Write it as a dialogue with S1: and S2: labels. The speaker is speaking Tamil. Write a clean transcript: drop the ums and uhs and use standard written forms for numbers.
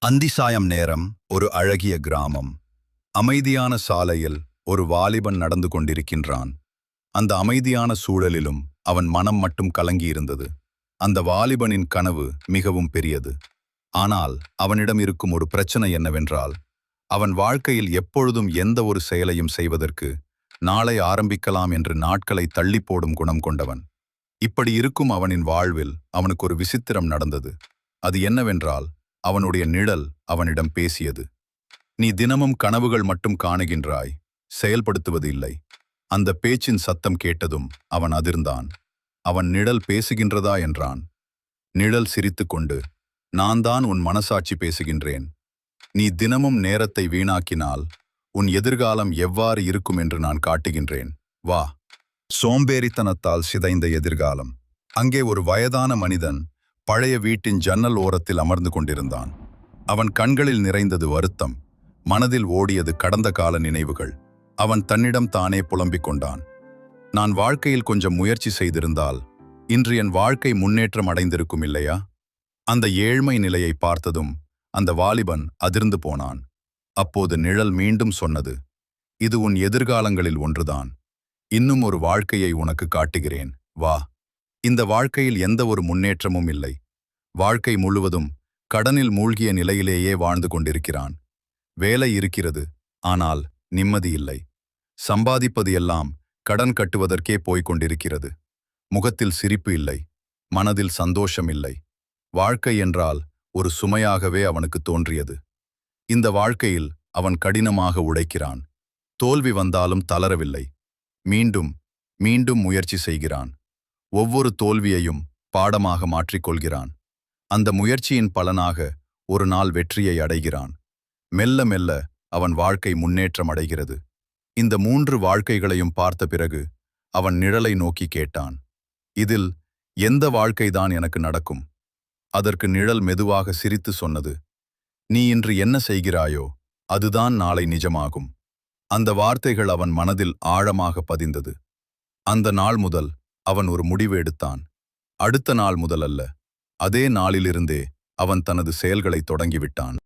S1: அந்திசாயம் நேரம் ஒரு அழகிய கிராமம். அமைதியான சாலையில் ஒரு வாலிபன் நடந்து கொண்டிருக்கின்றான். அந்த அமைதியான சூழலிலும் அவன் மனம் மட்டும் கலங்கியிருந்தது. அந்த வாலிபனின் கனவு மிகவும் பெரியது. ஆனால் அவனிடம் இருக்கும் ஒரு பிரச்சனை என்னவென்றால், அவன் வாழ்க்கையில் எப்பொழுதும் எந்த ஒரு செயலையும் செய்வதற்கு நாளை ஆரம்பிக்கலாம் என்று நாட்களை தள்ளி போடும் குணம் கொண்டவன். இப்படி இருக்கும் அவனின் வாழ்வில் அவனுக்கு ஒரு விசித்திரம் நடந்தது. அது என்னவென்றால், அவனுடைய நிழல் அவனிடம் பேசியது. நீ தினமும் கனவுகள் மட்டும் காணுகின்றாய், செயல்படுத்துவது இல்லை. அந்த பேச்சின் சத்தம் கேட்டதும் அவன் அதிர்ந்தான். அவன் நிழல் பேசுகின்றதா என்றான். நிழல் சிரித்துக்கொண்டு, நான் தான் உன் மனசாட்சி பேசுகின்றேன். நீ தினமும் நேரத்தை வீணாக்கினால் உன் எதிர்காலம் எவ்வாறு இருக்கும் என்று நான் காட்டுகின்றேன். வா. சோம்பேறித்தனத்தால் சிதைந்த எதிர்காலம். அங்கே ஒரு வயதான மனிதன் பழைய வீட்டின் ஜன்னல் ஓரத்தில் அமர்ந்து கொண்டிருந்தான். அவன் கண்களில் நிறைந்தது வருத்தம், மனதில் ஓடியது கடந்த கால நினைவுகள். அவன் தன்னிடம் தானே புலம்பிக் கொண்டான். நான் வாழ்க்கையில் கொஞ்சம் முயற்சி செய்திருந்தால் இன்று என் வாழ்க்கை முன்னேற்றம் அடைந்திருக்கும் இல்லையா? அந்த ஏழ்மை நிலையை பார்த்ததும் அந்த வாலிபன் அதிர்ந்து போனான். அப்போது நிழல் மீண்டும் சொன்னது, இது உன் எதிர்காலங்களில் ஒன்றுதான். இன்னும் ஒரு வாழ்க்கையை உனக்கு காட்டுகிறேன், வா. இந்த வாழ்க்கையில் எந்த ஒரு முன்னேற்றமும் இல்லை. வாழ்க்கை முழுவதும் கடனில் மூழ்கிய நிலையிலேயே வாழ்ந்து கொண்டிருக்கிறான். வேலை இருக்கிறது, ஆனால் நிம்மதி இல்லை. சம்பாதிப்பது எல்லாம் கடன் கட்டுவதற்கே போய்க் கொண்டிருக்கிறது. முகத்தில் சிரிப்பு இல்லை, மனதில் சந்தோஷம் இல்லை. வாழ்க்கை என்றால் ஒரு சுமையாகவே அவனுக்கு தோன்றியது. இந்த வாழ்க்கையில் அவன் கடினமாக உழைக்கிறான். தோல்வி வந்தாலும் தளரவில்லை. மீண்டும் மீண்டும் முயற்சி செய்கிறான். ஒவ்வொரு தோல்வியையும் பாடமாக மாற்றிக்கொள்கிறான். அந்த முயற்சியின் பலனாக ஒரு நாள் வெற்றியை அடைகிறான். மெல்ல மெல்ல அவன் வாழ்க்கை முன்னேற்றம் அடைகிறது. இந்த 3 வாழ்க்கைகளையும் பார்த்த பிறகு அவன் நிழலை நோக்கி கேட்டான், இதில் எந்த வாழ்க்கைதான் எனக்கு நடக்கும்? அதற்கு நிழல் மெதுவாக சிரித்து சொன்னது, நீ இன்று என்ன செய்கிறாயோ அதுதான் நாளை நிஜமாகும். அந்த வார்த்தைகள் அவன் மனதில் ஆழமாக பதிந்தது. அந்த நாள் முதல் அவன் ஒரு முடிவு எடுத்தான். அடுத்த நாள் முதல் அல்ல, அதே நாளிலிருந்தே அவன் தனது செயல்களை தொடங்கிவிட்டான்.